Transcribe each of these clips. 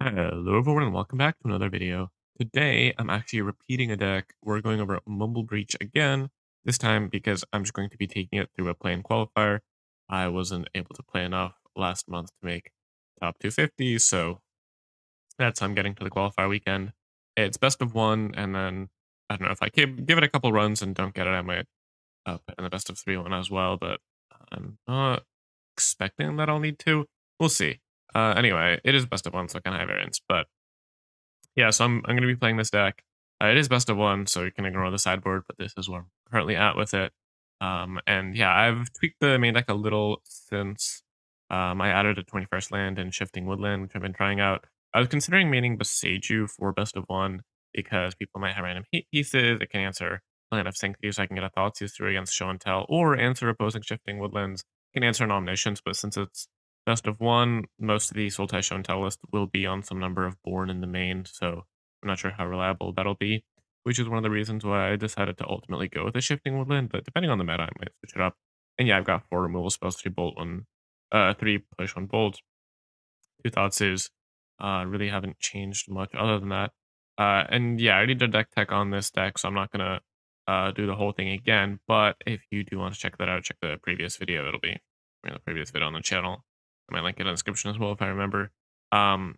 Hello everyone and welcome back to another video. Today I'm actually repeating a deck. We're going over Mumble Breach again, this time because I'm just going to be taking it through a play-in qualifier. I wasn't able to play enough last month to make top 250, so that's how I'm getting to the qualifier weekend. It's best of one, and then I don't know if I give it a couple runs and don't get it, I might put in the best of three one as well, but I'm not expecting that I'll need to. We'll see. Anyway, it is best of one, so I can have variance, but yeah, so I'm gonna be playing this deck. It is best of one, so you can ignore the sideboard, but this is where I'm currently at with it. And yeah, I've tweaked the main deck a little since I added a 21st land and Shifting Woodland, which I've been trying out. I was considering maining Beseiju for best of one because people might have random heat pieces. It can answer Land of Sanctity, so I can get a Thoughtseize through against Show and Tell, or answer opposing Shifting Woodlands. It can answer an Omniscience, but since it's best of one, most of the Sultai Show and Tell list will be on some number of Born in the main, so I'm not sure how reliable that'll be, which is one of the reasons why I decided to ultimately go with a Shifting Woodland, but depending on the meta, I might switch it up. And yeah, I've got 4 removal spells, 3 bolt, 3 push, 1 bolt, 2 Thoughtseize. Really haven't changed much other than that. And yeah, I already did deck tech on this deck, so I'm not gonna do the whole thing again, but if you do want to check that out, check the previous video. It'll be the previous video on the channel. I might link it in the description as well if I remember. Um,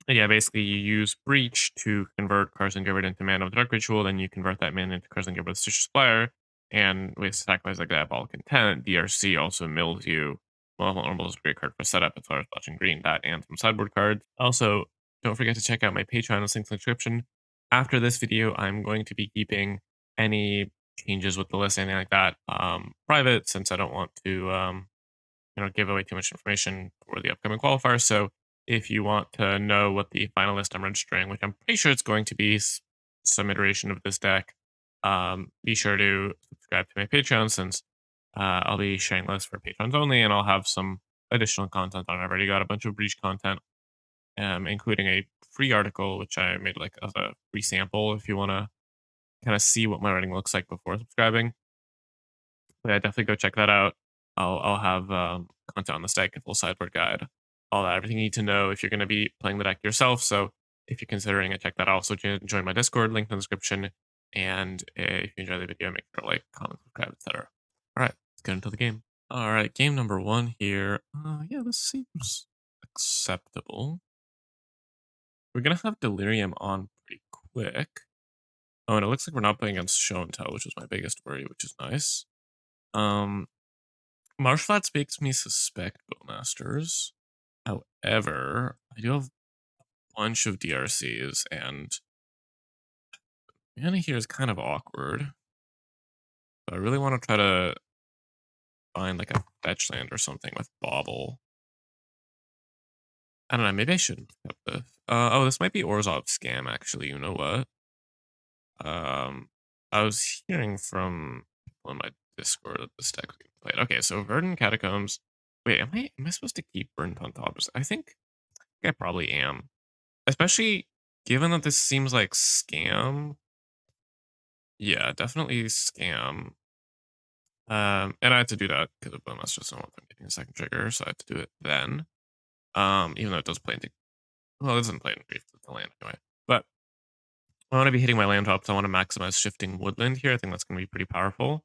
and yeah, basically you use Breach to convert Carson Gilbert into Man of the Dark Ritual, then you convert that man into Carson Gilbert's Stitcher Spire, and with sacrifice like that, Ball Content, DRC also mills you. Well, Vulnerable is a great card for setup as far as watching green, that and some sideboard cards. Also, don't forget to check out my Patreon, link in the description. After this video, I'm going to be keeping any changes with the list, anything like that, private, since I don't want to give away too much information for the upcoming qualifier. So if you want to know what the final list I'm registering, which I'm pretty sure it's going to be some iteration of this deck, be sure to subscribe to my Patreon since I'll be sharing lists for patrons only, and I'll have some additional content on it. I've already got a bunch of Breach content, including a free article which I made like as a free sample if you want to kind of see what my writing looks like before subscribing. But yeah, definitely go check that out. I'll have content on the deck, a full sideboard guide, all that, everything you need to know if you're going to be playing the deck yourself. So if you're considering it, check that out. Also, join my Discord, link in the description. And if you enjoy the video, make sure to like, comment, subscribe, etc. All right, let's get into the game. All right, game number one here. Yeah, this seems acceptable. We're gonna have Delirium on pretty quick. Oh, and it looks like we're not playing against Show and Tell, which was my biggest worry, which is nice. Martial Arts makes me suspect Bowmasters. However, I do have a bunch of DRCs, and mana here is kind of awkward. But I really want to try to find like a fetch land or something with Bauble. I don't know, maybe I shouldn't pick up this. Oh, this might be Orzhov scam, actually. You know what? I was hearing from people in my Discord that this deck was being played. Okay, so Verdant Catacombs. Wait, am I supposed to keep Verdant on top? I think I probably am. Especially given that this seems like scam. Yeah, definitely scam. And I had to do that because of Bonus just don't want them getting a second trigger, so I had to do it then. Even though it does play into well, it doesn't play into grief with the land anyway. But I want to be hitting my land drops. I want to maximize Shifting Woodland here. I think that's gonna be pretty powerful.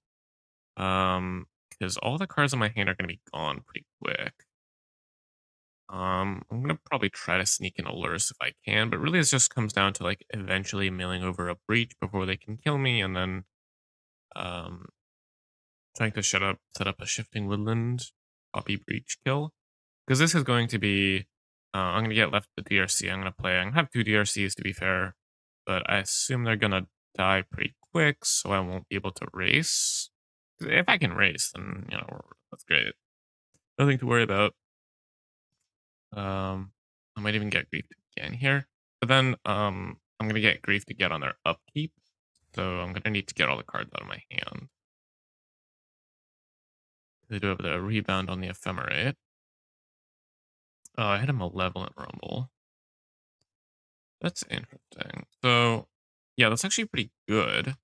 Because all the cards in my hand are gonna be gone pretty quick. I'm gonna probably try to sneak in a Lurrus if I can, but really it just comes down to like eventually milling over a Breach before they can kill me, and then um trying to set up a Shifting Woodland copy Breach kill. Because this is going to be I'm gonna get left the DRC. I'm gonna have 2 DRCs to be fair, but I assume they're gonna die pretty quick, so I won't be able to race. If I can race, then that's great. Nothing to worry about. I might even get griefed again here. But then I'm gonna get grief to get on their upkeep. So I'm gonna need to get all the cards out of my hand. They do have the rebound on the ephemerate. Oh, I hit a malevolent rumble. That's interesting. So yeah, that's actually pretty good.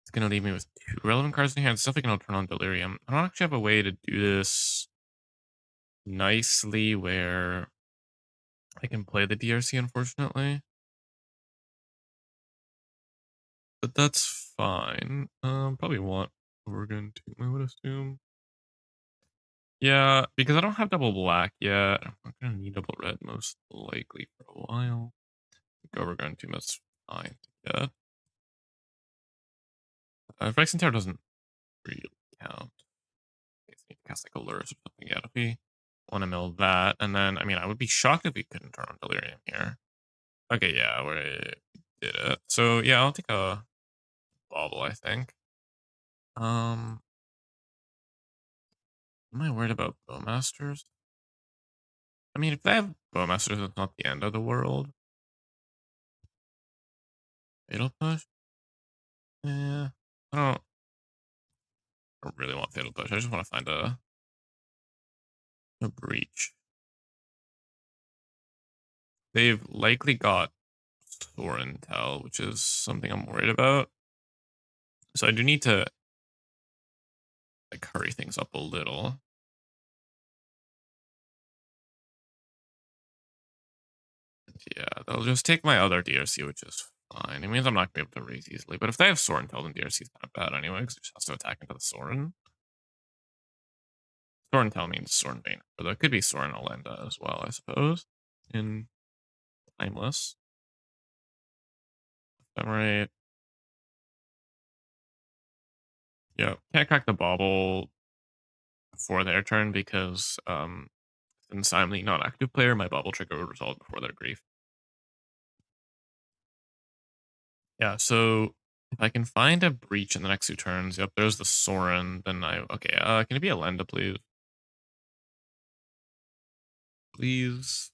It's gonna leave me with 2 relevant cards in hand. It's definitely gonna turn on Delirium. I don't actually have a way to do this nicely where I can play the DRC, unfortunately, but that's fine. Probably want Oregon too, I would assume. Yeah, because I don't have double black yet. I'm not gonna need double red most likely for a while. Oregon too, that's fine. Yeah. Vexen Tower doesn't really count. I guess I need to cast like a Lurus or something. Yeah, if we want to mill that, and then I mean, I would be shocked if we couldn't turn on Delirium here. Okay, yeah, we did it. So yeah, I'll take a bobble, I think. Am I worried about Bowmasters? I mean, if they have Bowmasters, it's not the end of the world. Fatal Push? Yeah. I don't really want Fatal Push. I just want to find a breach. They've likely got Soren Tell, which is something I'm worried about. So I do need to like hurry things up a little. Yeah, they'll just take my other DRC, which is fine. It means I'm not gonna be able to raise easily. But if they have Soren Tell, then DRC is kind of bad anyway, because it just has to attack into the Soren. Soren Tell means Soren Bane. Or there could be Soren Olenda as well, I suppose. In Timeless. Ephemerate. Yeah, can't crack the bauble before their turn because since I'm the non-active player, my bauble trigger would resolve before their grief. Yeah, so if I can find a breach in the next 2 turns, yep, there's the Soren, then okay, can it be a Lenda, please? Please.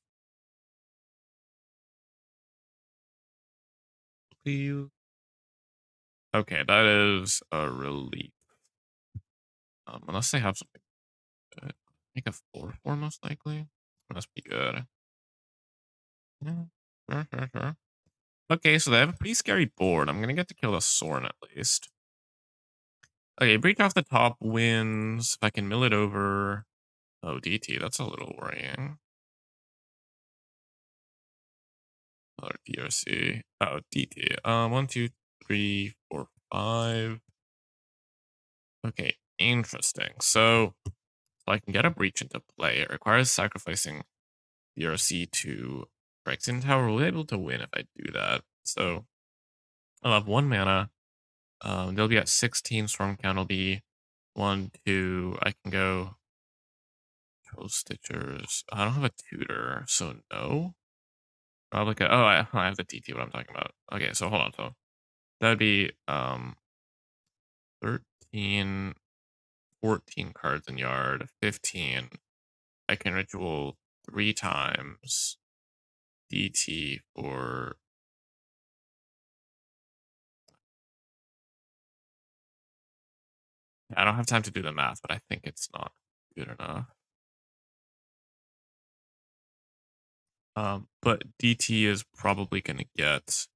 Please. Okay, that is a relief. Unless they have something good. Make a 4/4 most likely. Must be good. Yeah, sure. Okay, so they have a pretty scary board. I'm gonna get to kill the Soren at least. Okay, breach off the top wins. If I can mill it over. Oh, DT, that's a little worrying. Another DRC. Oh, DT. 1, 2, 3, 4, 5. Okay, interesting. So I can get a breach into play. It requires sacrificing DRC to Phyrexian Tower. We'll be able to win if I do that. So I'll have 1 mana. They'll be at 16. Storm count will be 1, 2. I can go Troll Stitchers. I don't have a tutor, so no. Probably oh, I have the TT. What I'm talking about. Okay, so hold on. So that'd be 13, 14 cards in yard. 15. I can ritual 3 times. DT for I don't have time to do the math, but I think it's not good enough. But DT is probably gonna get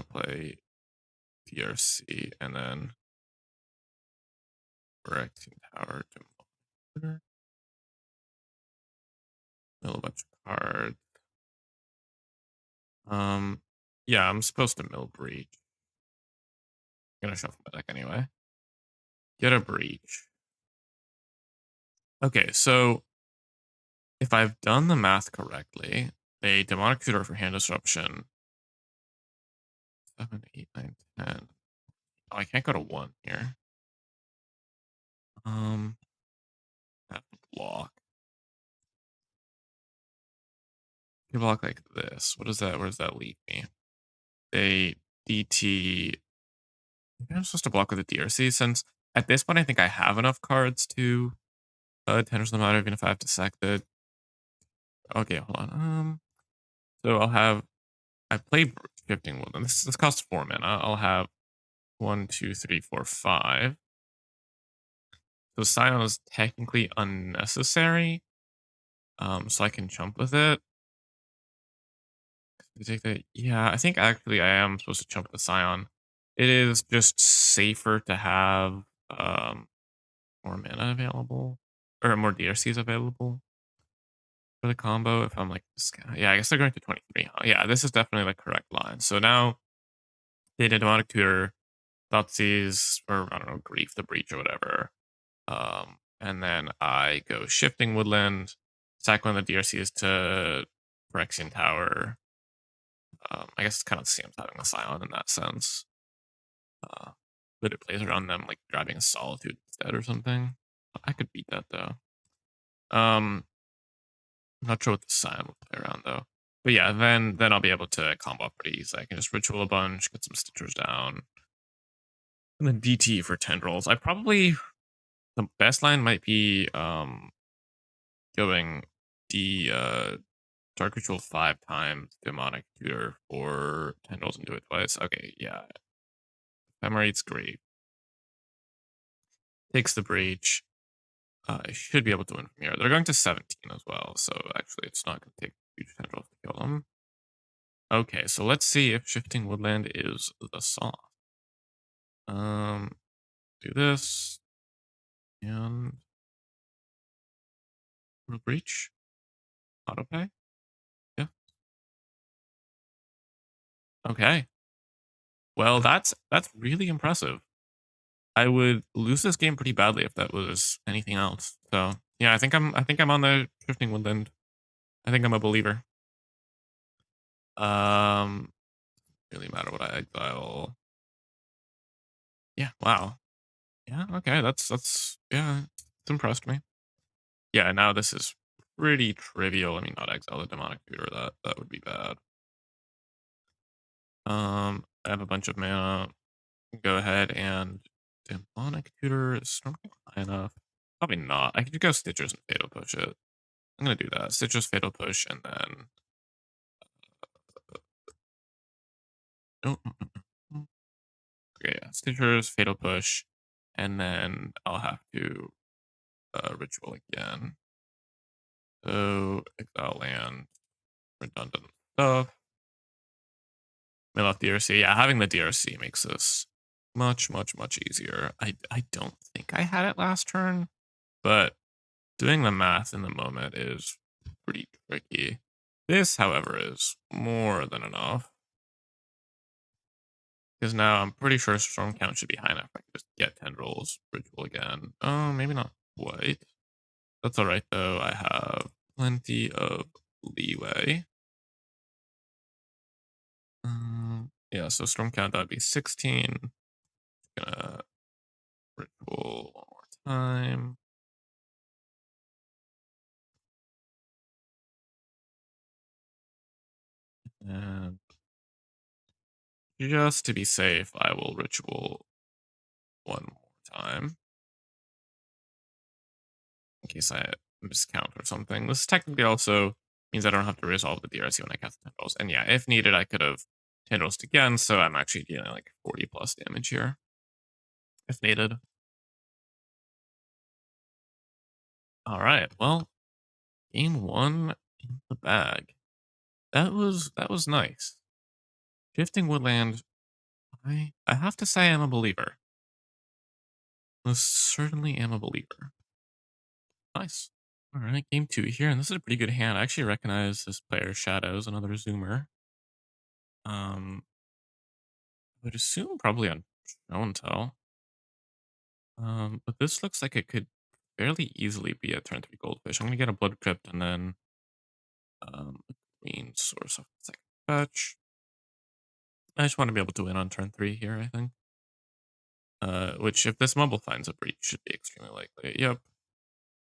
play DRC and then Correcting Tower to mill a bunch of cards. Yeah, I'm supposed to mill breach. I'm gonna shuffle my deck anyway. Get a breach. Okay, so if I've done the math correctly, a demonic tutor for hand disruption. 7, 8, 9, 10. Oh, I can't go to 1 here. Have to block. You block like this. What is that? Where does that leave me? A DT. Maybe I'm supposed to block with a DRC since at this point I think I have enough cards to tenors them out even if I have to sack the. Okay, hold on. So I'll have. I play shifting wood. This costs 4 mana. I'll have 1, 2, 3, 4, 5. So Scion is technically unnecessary. So I can jump with it. Take that. Yeah, I think actually I am supposed to jump with the Scion. It is just safer to have more mana available or more DRCs available for the combo if I'm like, yeah, I guess they're going to 23. Huh? Yeah, this is definitely the correct line. So now they did demonic tutor, Thoughtseize, or I don't know, grief the breach or whatever. And then I go shifting woodland, sack one of the DRCs to Phyrexian Tower. I guess it's kind of the same as having a silent in that sense. Uh, but it plays around them like grabbing a solitude instead or something. I could beat that though. I'm not sure what the sign will play around though. But yeah, then I'll be able to combo pretty easy. I can just ritual a bunch, get some stitchers down, and then DT for tendrils. I probably the best line might be going D Dark Ritual 5 times, Demonic Tutor for tendrils and do it twice. Okay, yeah. Ephemerite's great. Takes the breach. I should be able to win from here. They're going to 17 as well, so actually it's not going to take huge tendrils to kill them. Okay, so let's see if Shifting Woodland is the sauce. Do this and we'll breach. Autopay. Yeah. Okay. Well, that's really impressive. I would lose this game pretty badly if that was anything else. So yeah, I think I'm on the Shifting Woodland. I think I'm a believer. Um, really matter what I exile. Yeah. Wow. Yeah. Okay. That's yeah. It's impressed me. Yeah. Now this is pretty trivial. I mean, not exile the demonic tutor. That would be bad. I have a bunch of mana. Go ahead and demonic tutor is not high enough. Probably not. I could go Stitchers and Fatal Push it. I'm gonna do that. Stitchers, Fatal Push, and then oh, okay, yeah. Stitchers, Fatal Push, and then I'll have to ritual again. So exile land, redundant stuff. I left DRC. Yeah, having the DRC makes this much, much, much easier. I don't think I had it last turn, but doing the math in the moment is pretty tricky. This, however, is more than enough. Because now I'm pretty sure storm count should be high enough. I can just get tendrils, ritual again. Oh, maybe not quite. That's alright though. I have plenty of leeway. Yeah, so storm count that would be 16. Gonna ritual one more time. And just to be safe, I will ritual one more time. In case I miscount or something. This technically also means I don't have to resolve the DRC when I cast tendrils. And yeah, if needed, I could have tendrils again, so I'm actually dealing like 40 plus damage here, if needed. All right, well, game one in the bag. That was nice. Shifting Woodland, I have to say I'm a believer. I certainly am a believer. Nice. All right, game two here, and this is a pretty good hand. I actually recognize this player Shadows, another Zoomer. I would assume probably on show and tell. But this looks like it could fairly easily be a turn 3 goldfish. I'm gonna get a blood crypt and then a green source of second fetch. I just want to be able to win on turn 3 here, I think. Which if this mumble finds a breach should be extremely likely. Yep.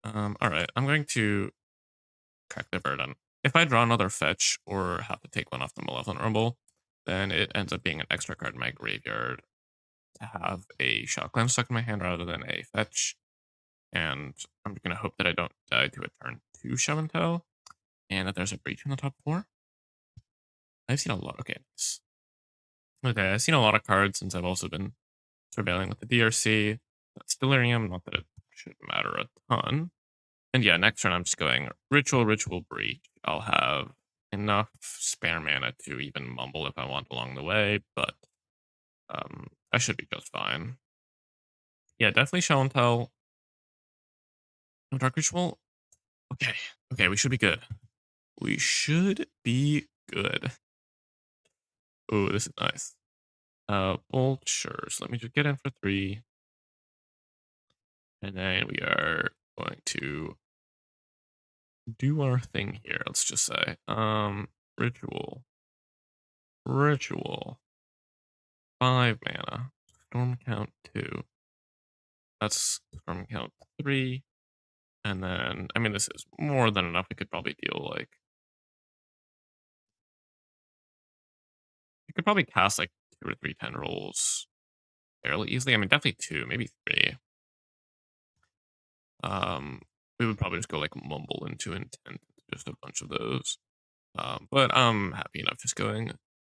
Alright, I'm going to crack the Verdun. If I draw another fetch or have to take one off the Malevolent Rumble, then it ends up being an extra card in my graveyard to have a Shockland stuck in my hand rather than a fetch. And I'm going to hope that I don't die to a turn 2 Show and Tell, and that there's a breach in the top 4. I've seen a lot. Okay, nice. Okay, I've seen a lot of cards since I've also been surveilling with the DRC. That's Delirium, not that it should matter a ton. And yeah, next turn I'm just going Ritual, Ritual, Breach. I'll have enough spare mana to even mumble if I want along the way, but I should be just fine. Yeah, definitely Show and Tell. No Dark Ritual. Okay, we should be good. We should be good. Oh, this is nice. Bolt, sure. So let me just get in for 3. And then we are going to do our thing here. Let's just say, ritual, ritual, 5 mana, storm count 2. That's storm count 3. And then, I mean, this is more than enough. We could probably deal like, we could probably cast like 2 or 3 10 rolls fairly easily. I mean, definitely 2, maybe 3. Um, we would probably just go like mumble into intent, just a bunch of those. But I'm happy enough just going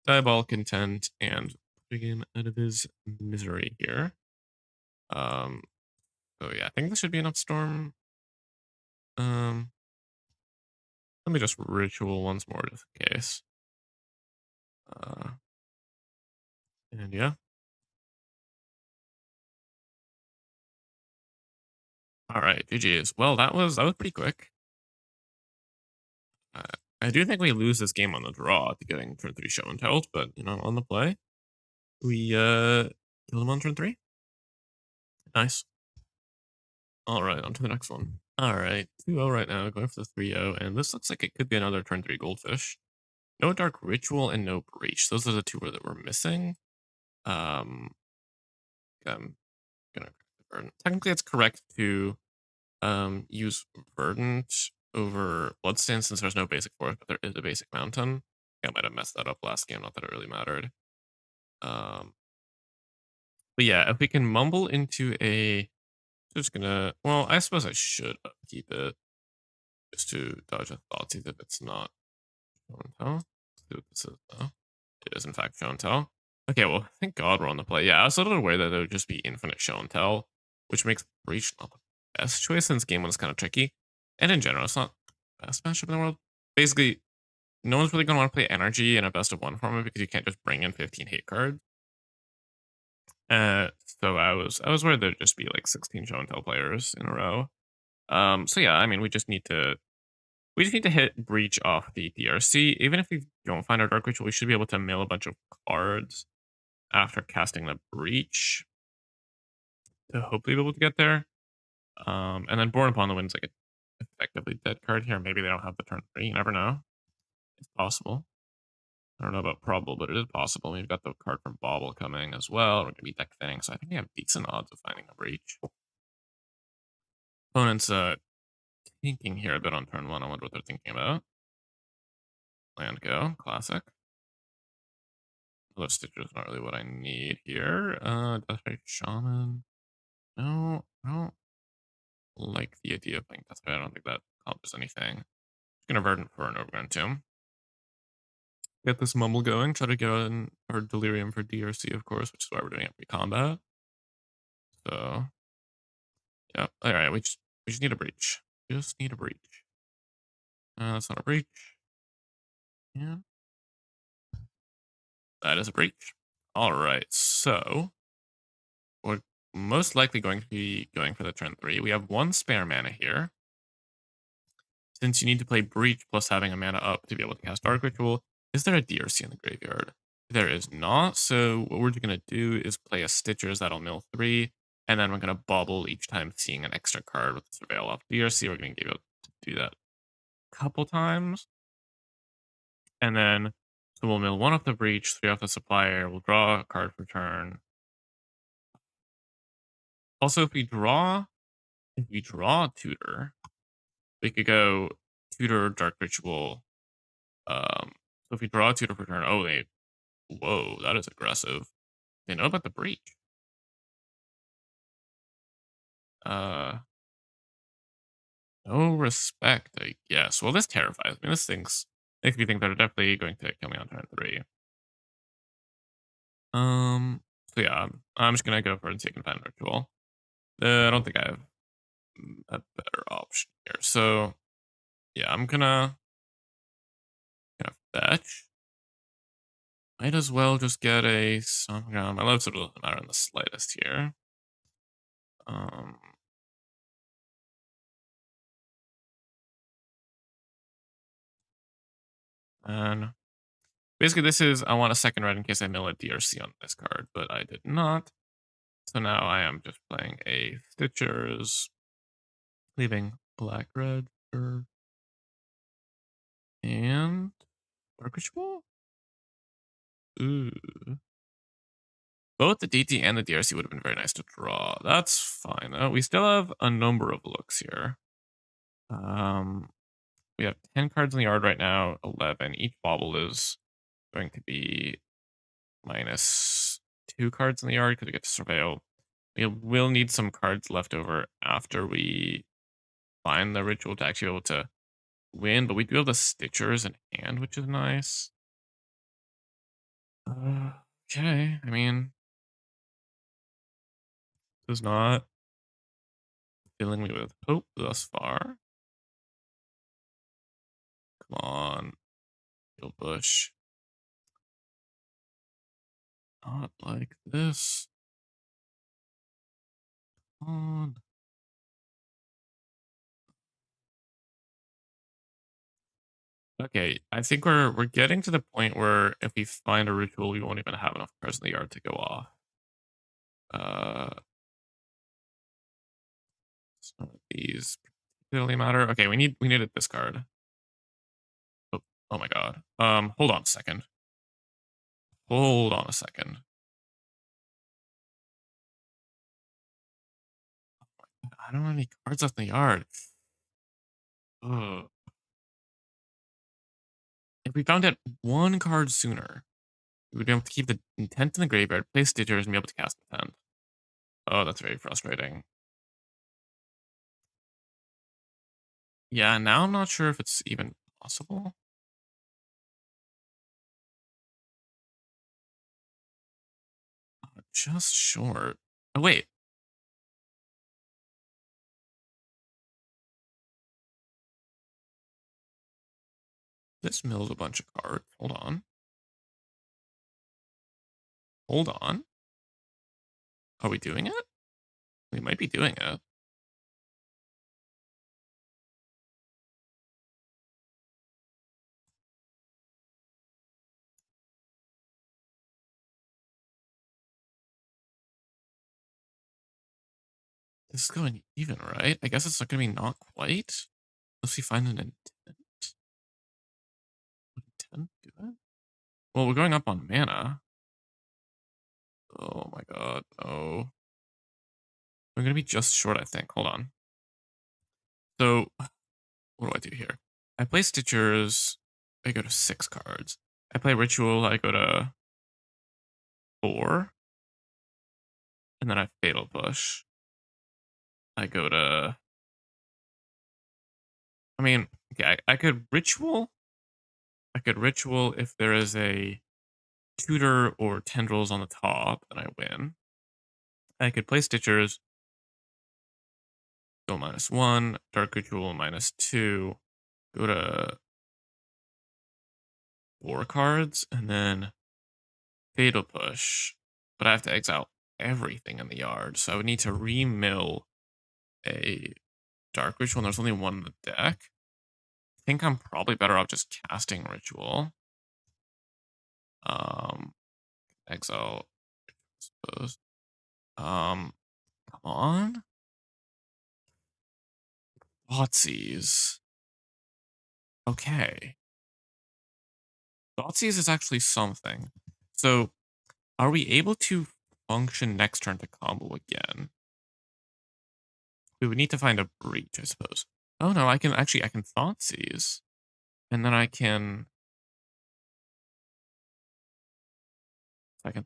diabolic intent and putting him out of his misery here. Um, so yeah, I think this should be enough storm. Um, let me just ritual once more just in case. Uh, and yeah. All right, GG's. Well, that was pretty quick. Uh, I do think we lose this game on the draw to getting turn 3 show and tells, but you know, on the play, we kill him on turn 3. Nice. All right, on to the next one. All right, 2-0 right now, going for the 3-0, and this looks like it could be another turn 3 goldfish. No Dark Ritual and no Breach. Those are the 2 that we're missing. Um, I'm gonna Verdant. Technically, it's correct to use Verdant over Bloodstained since there's no basic forest, but there is a basic mountain. I might have messed that up last game, not that it really mattered. Um, but yeah, if we can mumble into a, just gonna, well, I suppose I should keep it just to dodge a thought, see if it's not show and tell. Let's see what this is though. It is in fact show and tell. Okay, well, thank God we're on the play. Yeah, I was a little aware that it would just be infinite show and tell, which makes Breach not the best choice since game one is kind of tricky. And in general, it's not the best matchup in the world. Basically, no one's really going to want to play energy in a best of 1 format because you can't just bring in 15 hate cards. Uh, so I was worried there'd just be like 16 show and tell players in a row. So yeah, I mean, we just need to hit Breach off the DRC. Even if we don't find our Dark Ritual, we should be able to mill a bunch of cards after casting the Breach to hopefully be able to get there. And then Born Upon the Wind's like a effectively dead card here. Maybe they don't have the turn 3. You never know. It's possible. I don't know about probable, but it is possible. We've got the card from Bauble coming as well. We're going to be deck thinning, so I think we have decent odds of finding a Breach. Opponent's thinking here a bit on turn 1. I wonder what they're thinking about. Land go. Classic. Left Stitcher is not really what I need here. Deathray Shaman. No, I don't like the idea of playing Deathray. I don't think that accomplishes anything. Just gonna Verdant for an Overgrown Tomb. Get this Mumble going. Try to get in our Delirium for DRC, of course, which is why we're doing every combat. So, yeah. All right, we just need a Breach. Just need a Breach. That's not a Breach. Yeah, that is a Breach. All right, so we're most likely going to be going for the turn 3. We have 1 spare mana here. Since you need to play Breach plus having a mana up to be able to cast Dark Ritual, is there a DRC in the graveyard? There is not, so what we're going to do is play a Stitchers that'll mill 3, and then we're going to bobble each time seeing an extra card with the Surveil off DRC. We're going to be able to do that a couple times. And then, so we'll mill 1 off the Breach, 3 off the Supplier, we'll draw a card for turn. Also, if we draw Tutor, we could go Tutor, Dark Ritual. So if we draw a Tutor for turn, oh, whoa, that is aggressive. They know about the Breach. Uh, no respect, I guess. Well, this terrifies me. This thing's makes me think they're definitely going to kill me on turn 3. So yeah, I'm just gonna go for and take Infant Ritual. I don't think I have a better option here. So yeah, I'm gonna fetch. Might as well just get a Songam. My life sort of doesn't matter in the slightest here. Um, And basically, this is I want a second red in case I mill a DRC on this card, but I did not. So now I am just playing a Stitchers, leaving black red and Dark Ritual. Ooh. Both the DT and the DRC would have been very nice to draw. That's fine. We still have a number of looks here. Um, we have 10 cards in the yard right now, 11. Each bobble is going to be minus 2 cards in the yard because we get to surveil. We will need some cards left over after we find the ritual to actually be able to win, but we do have the Stitchers in hand, which is nice. Okay, I mean, does not filling me with hope thus far. Come on, Field Bush. Not like this. Come on. Okay, I think we're getting to the point where if we find a ritual, we won't even have enough cards in the yard to go off. Uh, some of these particularly matter. Okay, we needed this card. Oh, oh my god. Hold on a second. Hold on a second. I don't have any cards left in the yard. Ugh. If we found out one card sooner, we would be able to keep the intent in the graveyard, play Stitchers, and be able to cast intent. Oh, that's very frustrating. Yeah, now I'm not sure if it's even possible. Just short. Oh, wait. This mills a bunch of cards. Hold on. Hold on. Are we doing it? We might be doing it. This is going even, right? I guess it's not going to be not quite. Unless we find an intent. Would intent do it? Well, we're going up on mana. Oh my god. Oh. I'm going to be just short, I think. Hold on. So, what do I do here? I play Stitchers. I go to 6 cards. I play Ritual. I go to 4. And then I Fatal Push. I go to. I mean, okay, I could Ritual. I could Ritual if there is a Tutor or Tendrils on the top, then I win. I could play Stitchers, go -1, Dark Ritual -2, go to 4 cards, and then Fatal Push. But I have to exile everything in the yard, so I would need to remill a Dark Ritual, and there's only one in the deck. I think I'm probably better off just casting Ritual. Um, exile, I suppose. Come on. Thoughtseize. Okay. Thoughtseize is actually something. So, are we able to function next turn to combo again? We would need to find a breach, I suppose. Oh no, I can Thoughtseize. And then I can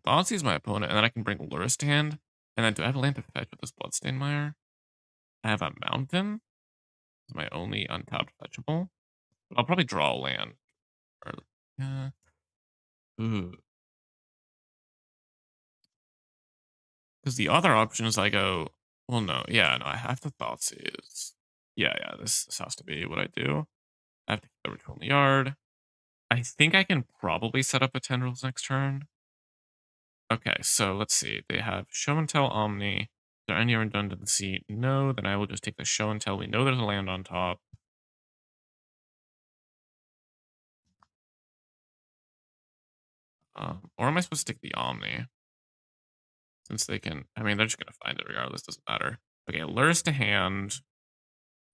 Thoughtseize my opponent, and then I can bring Lurrus to hand. And then do I have a land to fetch with this Bloodstained Mire? I have a mountain. It's my only untapped fetchable. But I'll probably draw a land. Or, yeah. Ooh. Because the other option is I go, well, no, yeah, no, I have to Thoughtseize. Yeah, this has to be what I do. I have to keep the ritual in the yard. I think I can probably set up a Tendrils next turn. Okay, so let's see. They have Show and Tell Omni. Is there any redundancy? No, then I will just take the Show and Tell. We know there's a land on top. Or am I supposed to take the Omni? Since they can, I mean, they're just gonna find it regardless. Doesn't matter. Okay, lures to hand.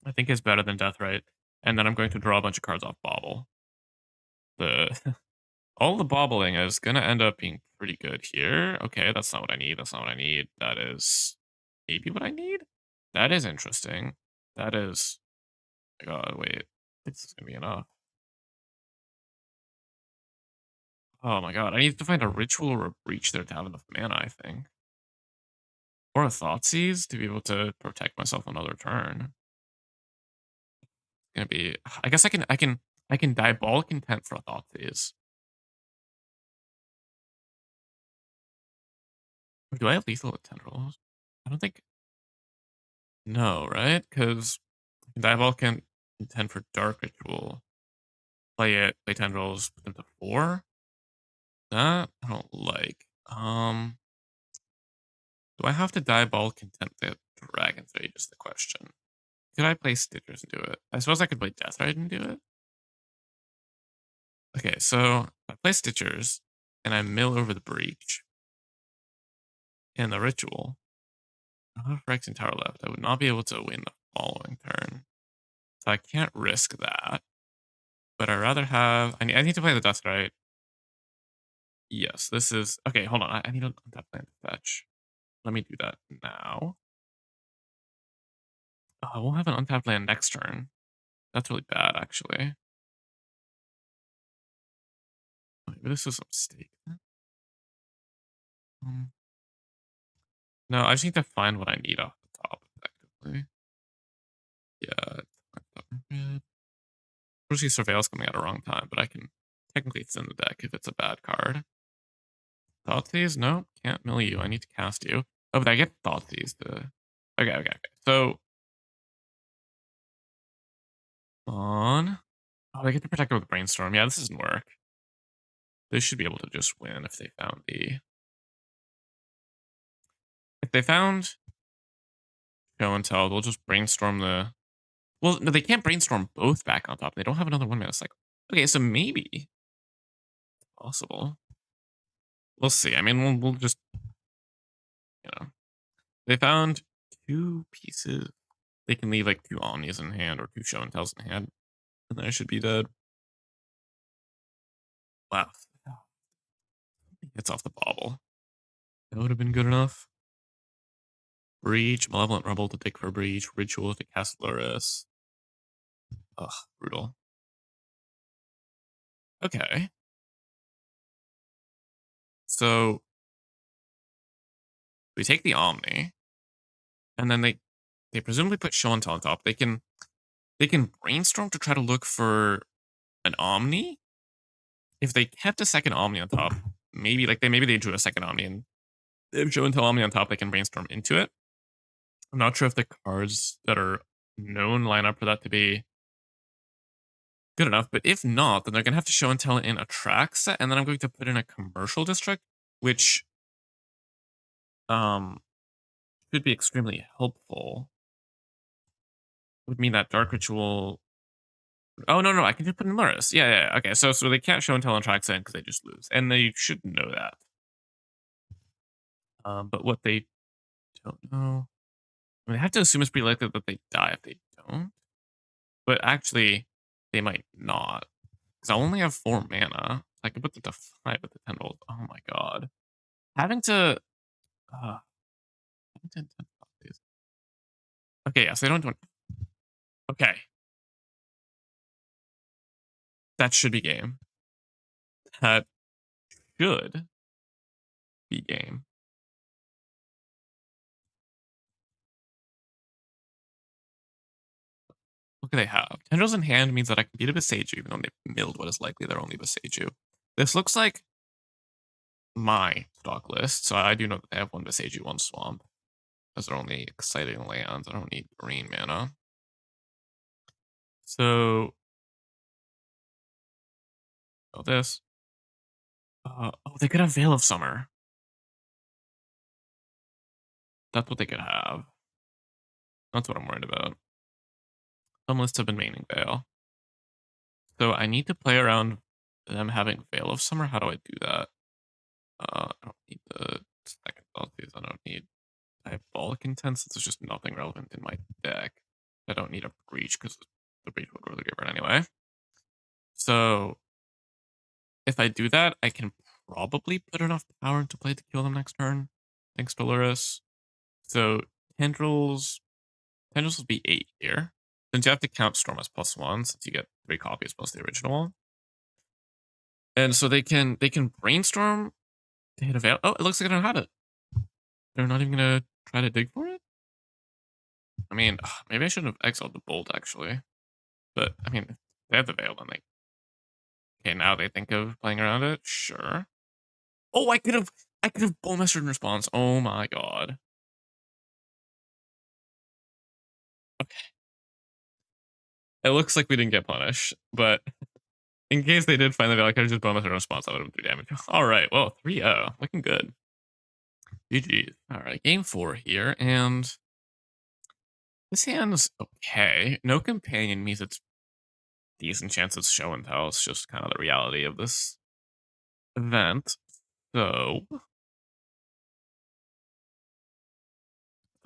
I think is better than Deathrite, and then I'm going to draw a bunch of cards off Bobble. The all the bobbling is gonna end up being pretty good here. Okay, that's not what I need. That's not what I need. That is maybe what I need. That is interesting. That is. Oh my God, wait. This is gonna be enough. Oh my God, I need to find a ritual or a breach there to have enough mana. I think, or a Thoughtseize to be able to protect myself another turn. Gonna be. I guess I can diabolic intent for a Thoughtseize. Or do I have lethal with tendrils? I don't think. No, right? Because diabolic intent for dark ritual. Play it. Play tendrils. Put them to 4. That I don't like. Do I have to diabolic intent the Dragon's Rage? Is the question. Could I play Stitchers and do it? I suppose I could play Deathrite and do it. Okay, so I play Stitchers and I mill over the breach and the ritual. I have Phyrexian Tower left. I would not be able to win the following turn. So I can't risk that. But I'd rather have. I need to play the Deathrite. Yes, this is. Okay, hold on. I need to untap land to fetch. Let me do that now. We'll have an untapped land next turn. That's really bad, actually. Maybe this was a mistake. Um, no, I just need to find what I need off the top, effectively. Yeah. Unfortunately, Surveil's coming at a wrong time, but I can technically thin the deck if it's a bad card. Thoughtseize? No, can't mill you. I need to cast you. Oh, but I get Thoughtseize to... Okay. So, on... Oh, they get to protect it with Brainstorm. Yeah, this doesn't work. They should be able to just win if they found the... If they found Show and Tell, they'll just Brainstorm the... Well, no, they can't Brainstorm both back on top. They don't have another 1 mana cycle. Okay, so maybe... Possible. We'll see. I mean, we'll just... You know... They found 2 pieces. They can leave like 2 Omnis in hand or 2 Show and Tells in hand. And then I should be dead. Wow. It's off the bobble. That would have been good enough. Breach, Malevolent Rebel to take for Breach, Ritual to cast Luris. Ugh, brutal. Okay. So we take the Omni, and then they presumably put Show and Tell on top. They can brainstorm to try to look for an Omni. If they kept a second Omni on top, maybe they drew a second Omni and they have Show and Tell Omni on top, they can brainstorm into it. I'm not sure if the cards that are known line up for that to be good enough, but if not, then they're gonna have to show and tell in a track set, and then I'm going to put in a commercial district, which um should be extremely helpful. Would mean that Dark Ritual. Oh no, I can just put in Luris. Yeah. Okay, so they can't show and tell on track set because they just lose, and they should know that. But what they don't know, I mean, they have to assume it's pretty likely that they die if they don't. But actually, they might not. Because I only have 4 mana. I can put them to 5 with the tendrils. Oh my God. Having to... Uh, having to intent these. Okay, yeah, so they don't do it. Okay. That should be game. That should be game. What do they have? Tendrils in hand means that I can beat a Beseiju, even though they milled what is likely their only Beseiju. This looks like my stock list, so I do know that they have 1 Beseiju, 1 Swamp. Those are only exciting lands. I don't need green mana. So, this. They could have Veil of Summer. That's what they could have. That's what I'm worried about. Some lists have been maining Veil. So I need to play around them having Veil of Summer. How do I do that? I don't need the second Celsius. I don't need Diabolic Intent since there's just nothing relevant in my deck. I don't need a Breach because the Breach would really get rid anyway. So if I do that, I can probably put enough power into play to kill them next turn, thanks to Luris. So Tendrils will be 8 here. Since you have to count Storm as +1, since you get 3 copies plus the original. And so they can brainstorm to hit a veil. Oh, it looks like I don't have it. They're not even gonna try to dig for it? I mean, maybe I shouldn't have exiled the Bolt actually. But I mean, if they have the veil, then okay, now they think of playing around it? Sure. Oh, I could have Bowmastered in response. Oh my god. Okay. It looks like we didn't get punished, but in case they did find the veil, I could have just Bowmastered in response. I would have done 3 damage. Alright, well, 3-0. Looking good. GG. Alright, game 4 here, and this hand's okay. No companion means it's decent chance it's show and tell. It's just kind of the reality of this event. So,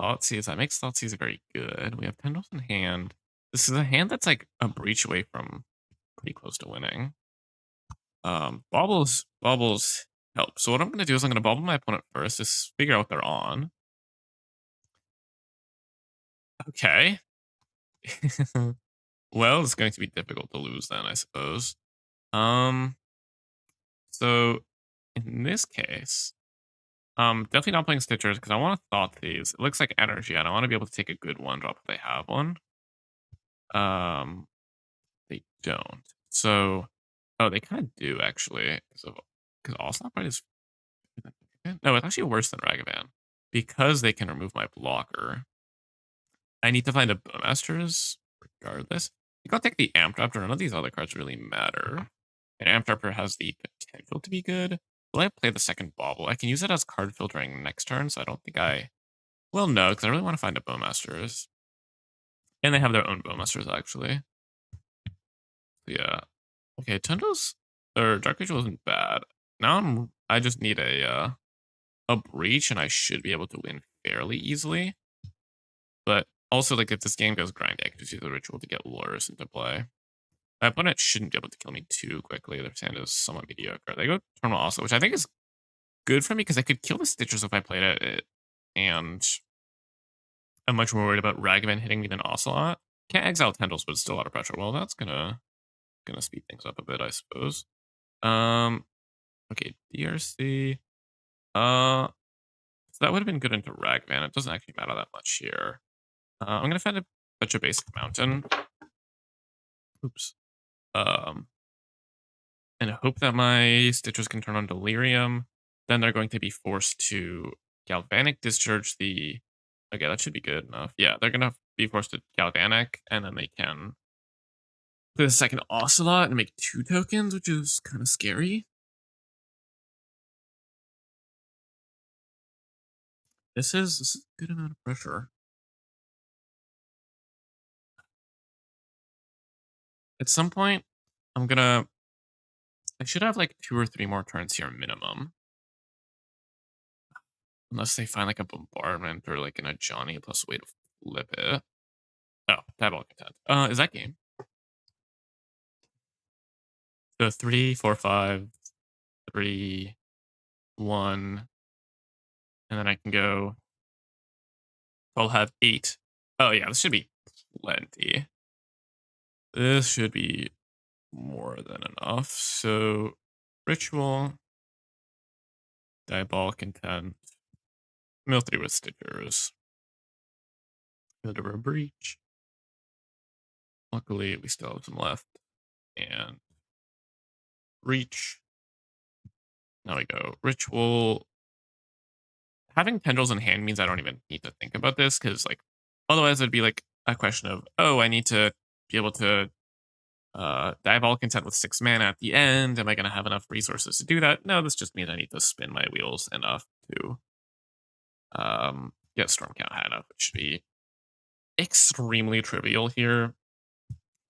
Thoughtseize, that makes Thoughtseize very good. We have Tendrils in hand. This is a hand that's like a breach away from pretty close to winning. Baubles help. So what I'm gonna do is I'm gonna bubble my opponent first, just figure out what they're on. Okay. Well, it's going to be difficult to lose then, I suppose. Um, so in this case, definitely not playing Stitchers because I want to thought these. It looks like energy, and I want to be able to take a good one drop if they have one. Um, they don't. So, oh, they kind of do actually. Because Allsnap is no, it's actually worse than Ragavan because they can remove my blocker. I need to find a Bowmasters regardless. I think I'll take the Amp Raptor. None of these other cards really matter. And Amp Raptor has the potential to be good. Will I play the second Bauble? I can use it as card filtering next turn, so I don't think I will no, because I really want to find a Bowmasters. And they have their own Bowmasters, actually. Yeah. Okay, Tundles or Dark Ritual isn't bad. Now I just need a breach and I should be able to win fairly easily. But also, like, if this game goes grindy, I can just use the ritual to get Loris into play. My opponent shouldn't be able to kill me too quickly. Their hand is somewhat mediocre. They go Terminal also, which I think is good for me because I could kill the Stitchers if I played it. And I'm much more worried about Ragavan hitting me than Ocelot. Can't exile Tendrils, but it's still a lot of pressure. Well, that's gonna speed things up a bit, I suppose. Okay, DRC. So that would have been good into Ragavan. It doesn't actually matter that much here. I'm gonna find a bunch of basic mountain. Oops. Um, and hope that my Stitchers can turn on Delirium. Then they're going to be forced to Galvanic Discharge the. Okay, that should be good enough. Yeah, they're gonna be forced to Galvanic, and then they can play the second Ocelot and make 2 tokens, which is kind of scary. This is a good amount of pressure. At some point, I should have like 2 or 3 more turns here minimum. Unless they find like a bombardment or like an Ajani plus way to flip it. Oh, Diabolic Intent. Is that game? So 3, 4, 5, 3, 1, and then I can go. I'll have 8. Oh yeah, this should be plenty. This should be more than enough. So Ritual, Diabolic Intent, Mill 3 with Stickers. Go to a Breach. Luckily, we still have some left. And Reach. Now we go Ritual. Having Tendrils in hand means I don't even need to think about this because, like, otherwise it'd be like a question of, oh, I need to be able to Diabolic Intent with 6 mana at the end. Am I going to have enough resources to do that? No, this just means I need to spin my wheels enough to get Storm Count high enough, which should be extremely trivial here,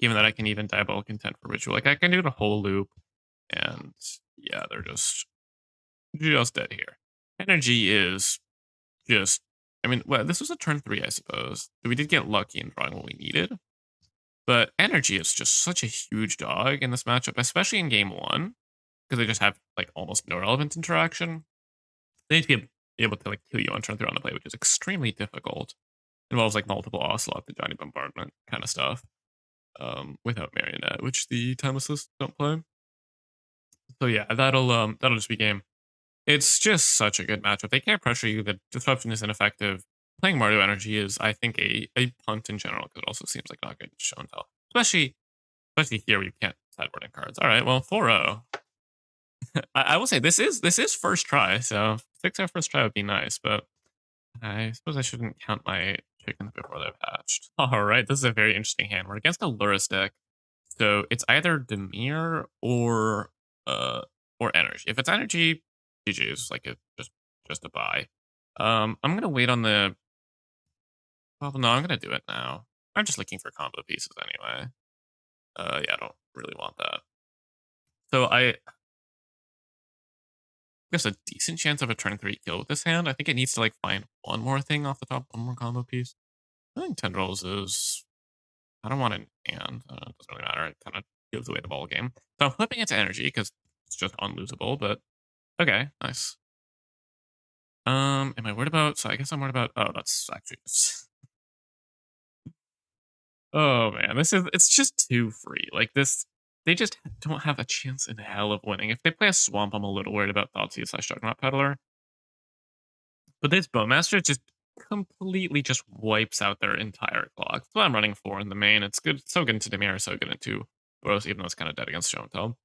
given that I can even Diabolic Intent for Ritual. Like, I can do the whole loop, and yeah, they're just just dead here. Energy is just, I mean, well, this was a turn 3, I suppose. So we did get lucky in drawing what we needed, but energy is just such a huge dog in this matchup, especially in game 1, because they just have, like, almost no relevant interaction. They need to be able to, like, kill you on turn 3 on the play, which is extremely difficult. Involves, like, multiple Ocelot, the Johnny Bombardment kinda stuff, without Marionette, which the Timeless Lists don't play. So yeah, that'll just be game. It's just such a good matchup. They can't pressure you. The disruption is ineffective. Playing Mario Energy is, I think, a punt in general because it also seems like not good show and tell. Especially here where you can't sideboard in cards. All right, well, 4-0. I will say this is first try, so fix our first try would be nice, but I suppose I shouldn't count my chickens before they've hatched. All right, this is a very interesting hand. We're against a Lurrus deck, so it's either Demir or energy. If it's energy, GG's, like it just a buy. I'm gonna wait on the. Well, no, I'm gonna do it now. I'm just looking for combo pieces anyway. Yeah, I don't really want that. So I guess a decent chance of a turn 3 kill with this hand. I think it needs to like find one more thing off the top, one more combo piece. I think Tendrils is. I don't want an and. It doesn't really matter. It kind of gives away the ball game. So I'm flipping it to energy because it's just unlosable. But okay, nice. Am I worried about? So I guess I'm worried about. Oh, that's actually. Oh man, it's just too free. Like this, they just don't have a chance in hell of winning. If they play a swamp, I'm a little worried about Thoughtseize slash Juggernaut Peddler. But this Bowmaster just completely just wipes out their entire clock. That's what I'm running for in the main. It's good, so good into Demir, so good into Boros, even though it's kind of dead against Show and Tell.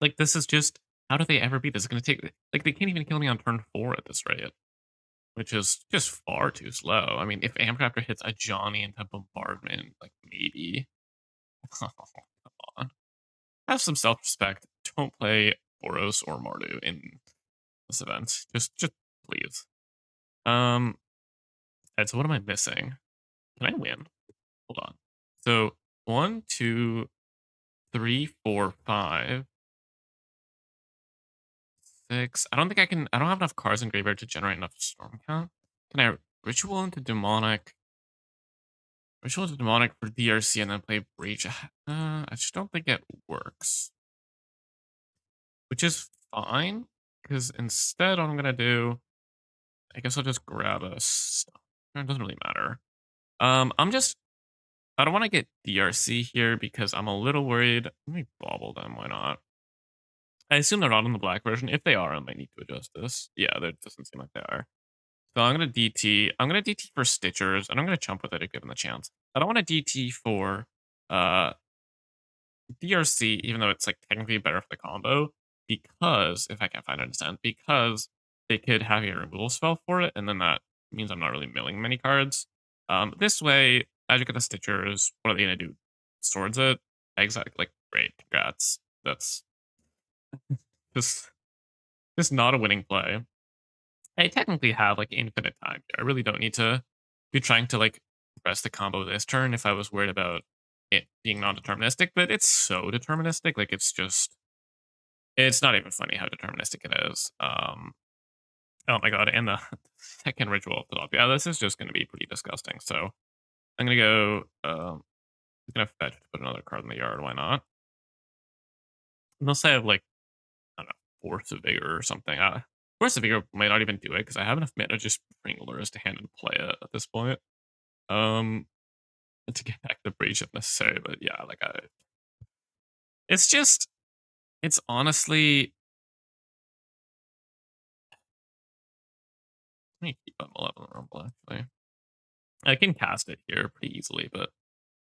Like this is just, how do they ever beat this? It's gonna take, like, they can't even kill me on turn 4 at this rate, which is just far too slow. I mean, if Amcrafter hits a Johnny into Bombardment, like maybe. Oh, come on. Have some self-respect. Don't play Boros or Mardu in this event. Just please. Alright, so what am I missing? Can I win? Hold on. So 1, 2, 3, 4, 5, 6. I don't think I can. I don't have enough cards in graveyard to generate enough storm count. Can I ritual into demonic? Ritual into demonic for DRC and then play breach. I just don't think it works. Which is fine, because instead what I'm gonna do, I guess I'll just grab a stone. It doesn't really matter. I'm just, I don't want to get DRC here because I'm a little worried. Let me bobble them. Why not? I assume they're not on the black version. If they are, I might need to adjust this. Yeah, that doesn't seem like they are. So I'm gonna DT. I'm gonna DT for Stitchers, and I'm gonna jump with it if given the chance. I don't want to DT for uh DRC, even though it's like technically better for the combo, because if I can't find a descent, because they could have a removal spell for it, and then that means I'm not really milling many cards. This way, as you get the Stitchers, what are they gonna do? Swords it? Exactly. Like, great, congrats. That's just just not a winning play. I technically have like infinite time here. I really don't need to be trying to like press the combo this turn if I was worried about it being non-deterministic, but it's so deterministic. Like it's just, it's not even funny how deterministic it is. Oh my god, and the second ritual at the top. Yeah, this is just gonna be pretty disgusting. So I'm gonna go I'm gonna fetch to put another card in the yard, why not? Unless I have like, I don't know, Force of Vigor or something. Force of Vigor might not even do it because I have enough mana to just bring Lurrus to hand and play it at this point. Um to get back the breach if necessary, but yeah, like it's just, it's honestly, let me keep on 11 Rumble actually. I can cast it here pretty easily, but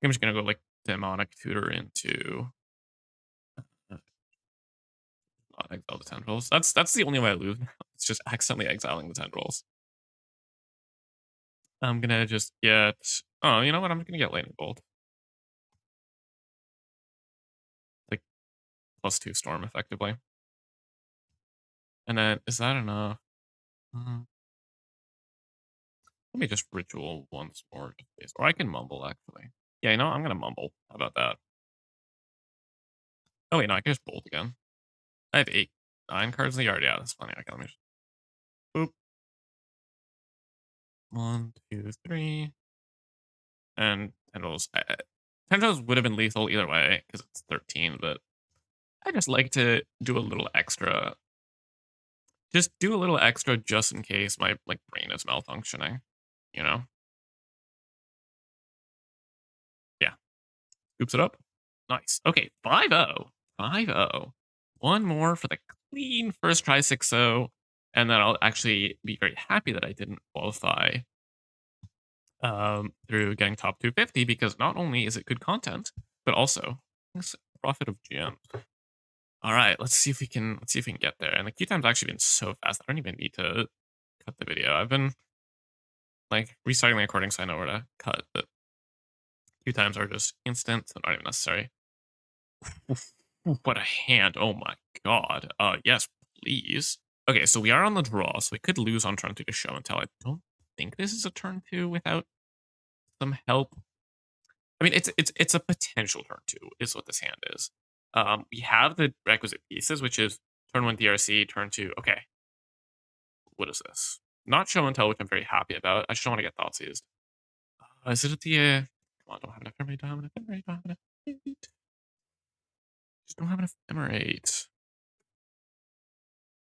I'm just gonna go like Demonic Tutor into not exile the tendrils. That's the only way I lose now. It's just accidentally exiling the tendrils. I'm gonna just get, oh, you know what? I'm gonna get Lightning Bolt. Like +2 storm effectively. And then is that enough? Let me just ritual once more. Or I can mumble actually. Yeah, you know, I'm gonna mumble. How about that? Oh wait, no, I can just bolt again. I have 8. 9 cards in the yard. Yeah, that's funny. Okay, let me just boop. 1, 2, 3, and Tendrils. Tendrils would have been lethal either way because it's 13, but I just like to do a little extra. Just do a little extra just in case my like brain is malfunctioning. You know? Yeah. Scoops it up. Nice. Okay, 5-0. 5-0. One more for the clean first try 6-0, and then I'll actually be very happy that I didn't qualify through getting top 250 because not only is it good content, but also it's profit of GM. All right, let's see if we can get there. And the queue time's actually been so fast. I don't even need to cut the video. I've been like restarting the recording so I know where to cut, but queue times are just instant, so not even necessary. Oof, oof, what a hand. Oh my god. Yes, please. Okay, so we are on the draw, so we could lose on turn 2 to show and tell. I don't think this is a turn 2 without some help. I mean, it's a potential turn 2 is what this hand is. We have the requisite pieces, which is turn 1 DRC, turn 2. Okay, what is this? Not show and tell, which I'm very happy about. I just don't want to get thought seized. Is it at the come on, don't have an ephemerate, don't have an ephemerate, don't have an ephemerate. Just don't have an ephemerate.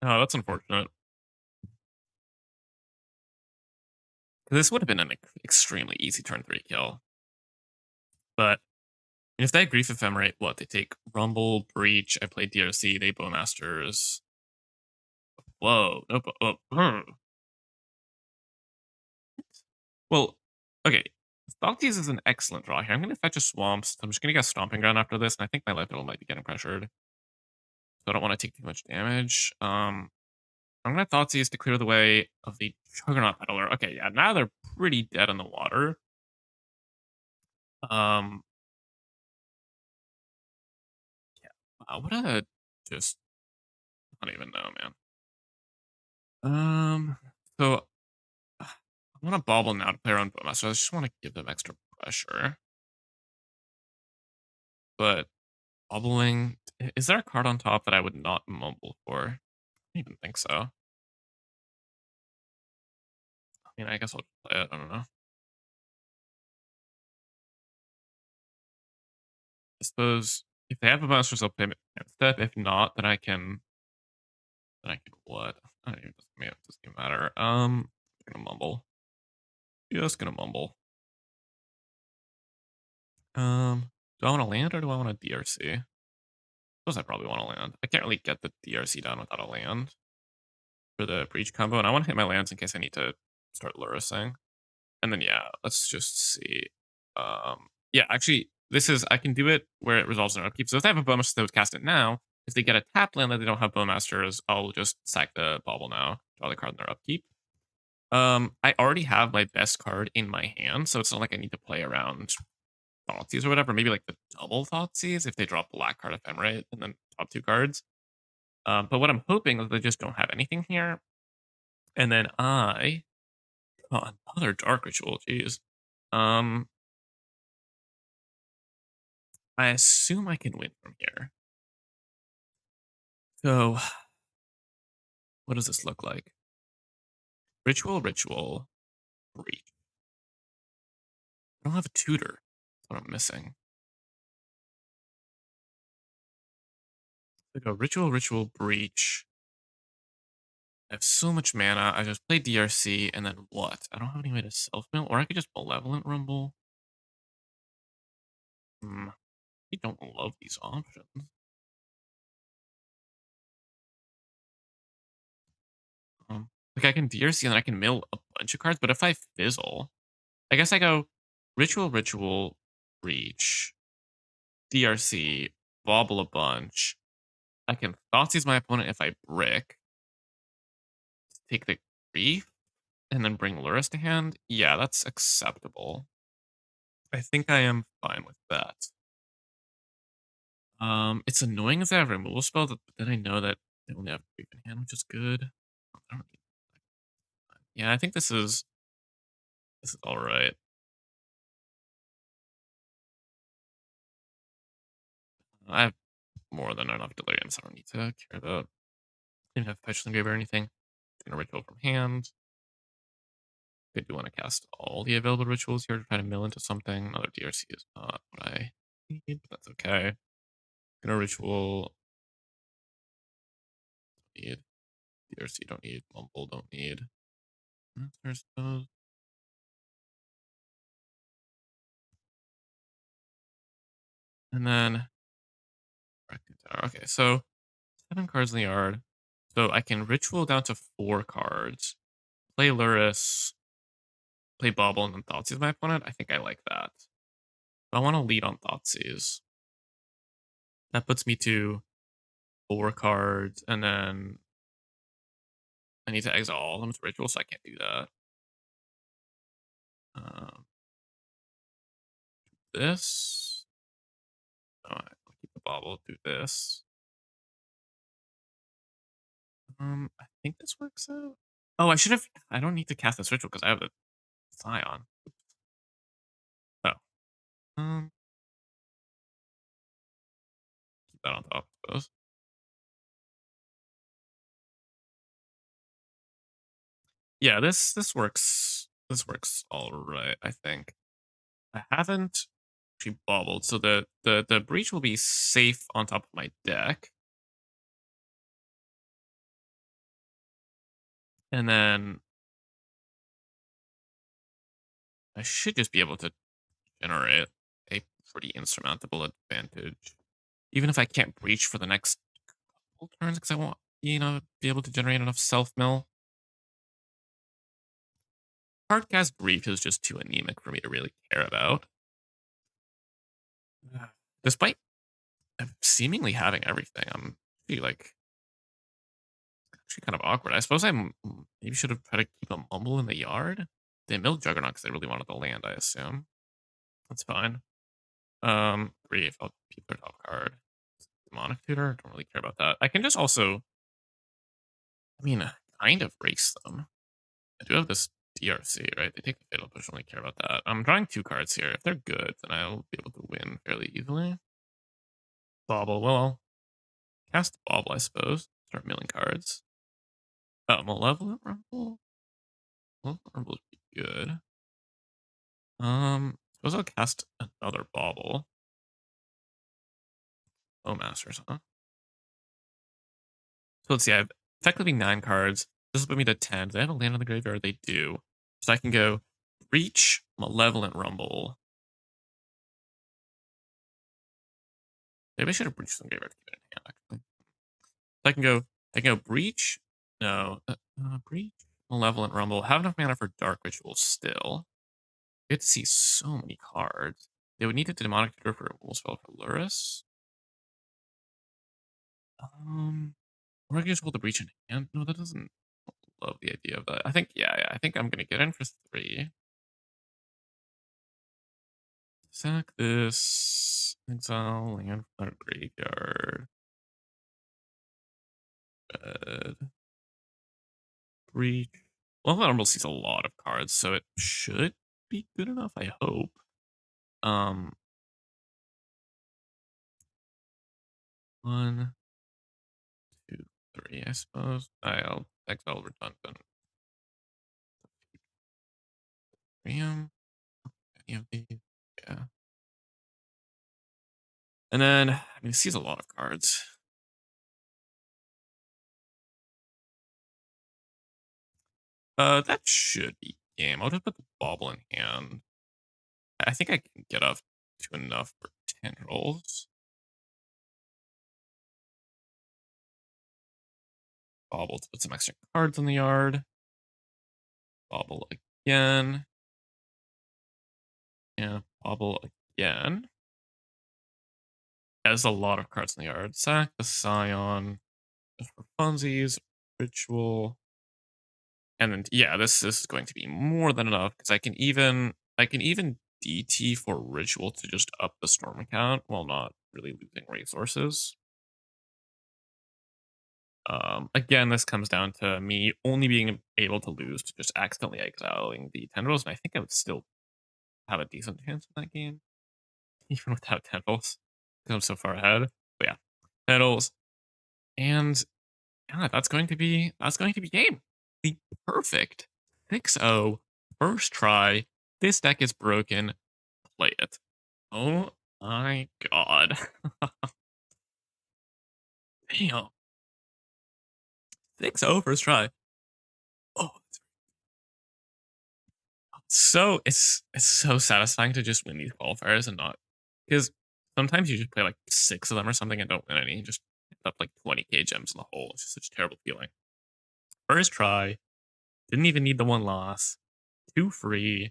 Oh, that's unfortunate. This would have been an extremely easy turn 3 kill. But if they Grief Ephemerate, what? They take Rumble, Breach, I play DRC, they Bowmasters. Whoa. Nope. Well, okay. Thoughtseized is an excellent draw here. I'm going to fetch a Swamps. So I'm just going to get Stomping Ground after this, and I think my Life Total might be getting pressured. So I don't want to take too much damage. I'm going to Thoughtseize to clear the way of the Juggernaut Peddler. Okay, yeah, now they're pretty dead in the water. Um, yeah. Wow, what a just I don't even know, man. So I want to bobble now to play around Bowmaster. I just want to give them extra pressure. But bobbling, is there a card on top that I would not mumble for? I don't even think so. I mean, I guess I'll just play it. I don't know. I suppose if they have a Bowmasters, I'll play step. If not, then I can. Then I can what? I don't even. I mean, it doesn't even matter. I'm gonna mumble. Just gonna mumble. Do I want to land or do I want a DRC? I suppose I probably want to land. I can't really get the DRC done without a land for the breach combo, and I want to hit my lands in case I need to start lurising. And then yeah, let's just see. Yeah, actually, this is I can do it where it resolves in upkeep. So if they have a Bowmaster that would cast it now, if they get a tapped land that they don't have Bowmasters, I'll just sack the bauble now, draw the card in their upkeep. I already have my best card in my hand, so it's not like I need to play around Thoughtseize or whatever. Maybe like the double Thoughtseize if they drop black card Ephemerate and then top 2 cards. But what I'm hoping is they just don't have anything here. And then I draw another Dark Ritual, jeez. I assume I can win from here. So, what does this look like? Ritual, Ritual, Breach. I don't have a tutor. That's what I'm missing. I go Ritual, Ritual, Breach. I have so much mana. I just play DRC, and then what? I don't have any way to self-mill, or I could just Malevolent Rumble. I don't love these options. Like I can DRC and then I can mill a bunch of cards, but if I fizzle, I guess I go Ritual, Ritual, Breach, DRC, bobble a bunch. I can Thoughtseize my opponent if I brick, take the grief, and then bring Luris to hand. Yeah, that's acceptable. I think I am fine with that. It's annoying if they have removal spell, but then I know that they only have grief in hand, which is good. Yeah, I think this is all right. I have more than enough deliriums. I don't need to care about Didn't have fetch engrave or anything. Gonna ritual from hand. I do want to cast all the available rituals here to try to mill into something. Another DRC is not what I need, but that's okay. Gonna ritual. Need DRC. Don't need mumble. Don't need. There's those. And then okay, so 7 cards in the yard. So I can ritual down to 4 cards. Play Luris, play Bauble, and then Thoughtseize my opponent. I think I like that. But I want to lead on Thoughtseize. That puts me to 4 cards, and then I need to exile all of them with ritual, so I can't do that. Um, this. Oh, I'll keep the Bauble. Do this. I think this works out. Oh, I should have. I don't need to cast this ritual because I have the Scion. Oh, um, keep that on top, I suppose. Yeah, this works. This works all right. I think I haven't actually bobbled, so the breach will be safe on top of my deck, and then I should just be able to generate a pretty insurmountable advantage, even if I can't breach for the next couple turns because I won't, be able to generate enough self mill. Hardcast Grief is just too anemic for me to really care about. Despite seemingly having everything, I'm actually actually kind of awkward. I suppose maybe should have tried to keep a mumble in the yard. They milled Juggernaut because they really wanted the land, I assume. That's fine. Grief, I'll keep their top card. Demonic Tutor, don't really care about that. I can just also, kind of race them. I do have this DRC, right? They take the Fatal Push, don't really care about that. I'm drawing 2 cards here. If they're good, then I'll be able to win fairly easily. Bauble, well, cast Bauble, I suppose. Start milling cards. Oh, Malevolent Rumble? Malevolent Rumble would be good. Suppose I'll cast another Bauble. Oh, Masters, huh? So let's see, I have effectively 9 cards. This will put me to 10. Do they have a land in the graveyard? They do. So I can go Breach, Malevolent Rumble. Maybe I should have breached some graveyard to keep it in hand, actually. So I can go Breach. No. Breach, Malevolent Rumble. Have enough mana for Dark Ritual still. You get to see so many cards. They would need a Demonic Tutor for a spell for Luris. Or I can just hold the Breach in hand. No, that doesn't love the idea of that. I think, yeah, I think I'm gonna get in for 3. Sack this. Exile land from our graveyard. Red. Breach. Well, that almost sees a lot of cards, so it should be good enough, I hope. Um, 1, 2, 3, I suppose. I'll exile redundant. Premium. Any of these? Yeah. And then, it sees a lot of cards. That should be game. I'll just put the bauble in hand. I think I can get up to enough for 10 rolls. Bauble to put some extra cards in the yard. Bauble again. Yeah, bauble again. There's a lot of cards in the yard. Sack the Scion. Just for funsies. Ritual. And then yeah, this is going to be more than enough because I can even DT for ritual to just up the storm count while not really losing resources. Again, this comes down to me only being able to lose to just accidentally exiling the tendrils, and I think I would still have a decent chance in that game, even without tendrils, because I'm so far ahead. But yeah, tendrils, and Yeah, that's going to be game. The perfect 6-0 first try. This deck is broken. Play it. Oh my god. Damn. 6-0 first try. Oh, it's so satisfying to just win these qualifiers and not because sometimes you just play like 6 of them or something and don't win any. And just end up like 20k gems in the hole. It's just such a terrible feeling. First try, didn't even need the one loss. 2 free.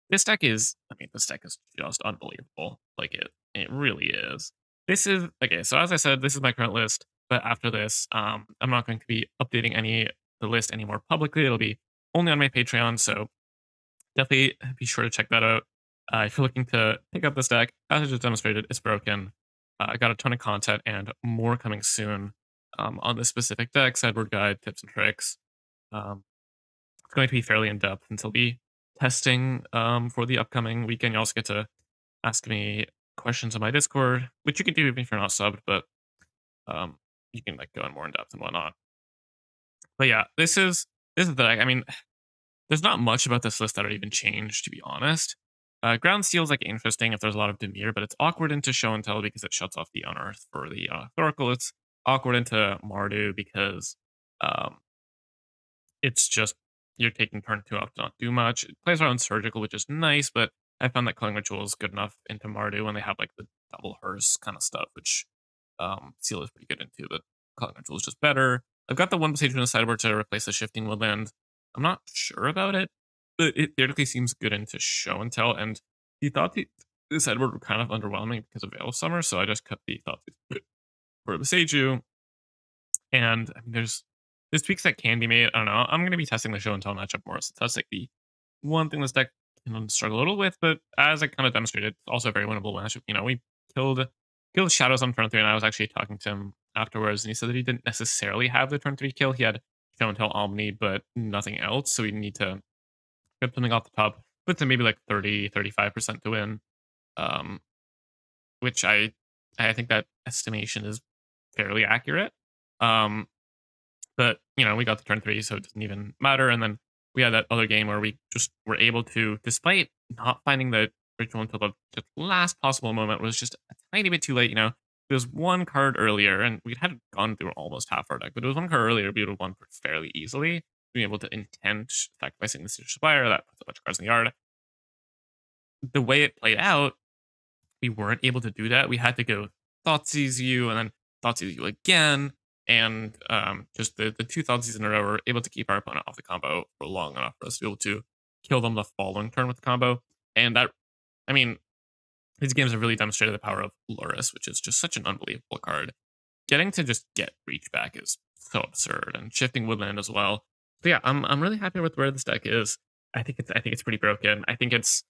This deck is just unbelievable. Like it really is. This is okay. So as I said, this is my current list. But after this, I'm not going to be updating the list anymore publicly. It'll be only on my Patreon. So definitely be sure to check that out. If you're looking to pick up this deck, as I just demonstrated, it's broken. I got a ton of content and more coming soon on this specific deck, sideboard guide, tips and tricks. Um, it's going to be fairly in depth, and I'll be testing for the upcoming weekend. You also get to ask me questions on my Discord, which you can do even if you're not subbed, but um, you can like go in more in depth and whatnot. But yeah, this is the deck. I mean, there's not much about this list that would even change, to be honest. Ground Steel's like interesting if there's a lot of Demir, but it's awkward into Show and Tell because it shuts off the Unearth for the Thoracle. It's awkward into Mardu because um, it's just you're taking turn 2 off to not do much. It plays around Surgical, which is nice, but I found that Culling Ritual is good enough into Mardu when they have like the double hearse kind of stuff, which Seal is pretty good into, but Culling Ritual is just better. I've got the one Sage on the sideboard to replace the Shifting Woodland. I'm not sure about it, but it theoretically seems good into Show and Tell, and he thought the sideboard were kind of underwhelming because of Veil of Summer, so I just cut the thought for the Seiju. And I mean, there's tweaks that can be made. I don't know. I'm going to be testing the Show and Tell matchup more. So that's like the one thing this deck can struggle a little with. But as I kind of demonstrated, it's also a very winnable matchup. We killed Shadows on turn 3, and I was actually talking to him afterwards, and he said that he didn't necessarily have the turn 3 kill. He had Show and Tell Omni, but nothing else. So we need to get something off the top, put to maybe like 35% to win. Um, which I think that estimation is fairly accurate. Um, but, we got the turn 3, so it doesn't even matter, and then we had that other game where we just were able to, despite not finding the ritual until the last possible moment, was just a tiny bit too late. There was one card earlier, and we had gone through almost half our deck, but it was one card earlier we would have won fairly easily, being able to intent sacrificing the Stitch Spire, that puts a bunch of cards in the yard. The way it played out, we weren't able to do that. We had to go Thoughtseize you and then Thoughtseize you again. And just the two Thoughtseize in a row were able to keep our opponent off the combo for long enough for us to be able to kill them the following turn with the combo. And that, I mean, these games have really demonstrated the power of Loris, which is just such an unbelievable card. Getting to just get reach back is so absurd, and shifting Woodland as well. So yeah, I'm really happy with where this deck is. I think it's pretty broken. I think it's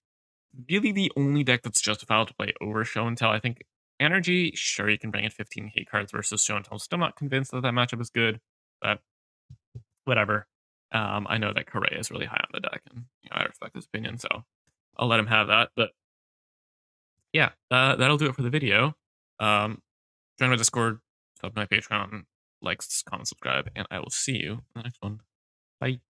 really the only deck that's justifiable to play over Show and Tell. I think Energy, sure, you can bring in 15k cards versus Show and Tell. I'm still not convinced that matchup is good, but whatever. I know that Correa is really high on the deck, and I respect his opinion, so I'll let him have that. But yeah, that'll do it for the video. Join my Discord, sub my Patreon, likes, comment, subscribe, and I will see you in the next one. Bye.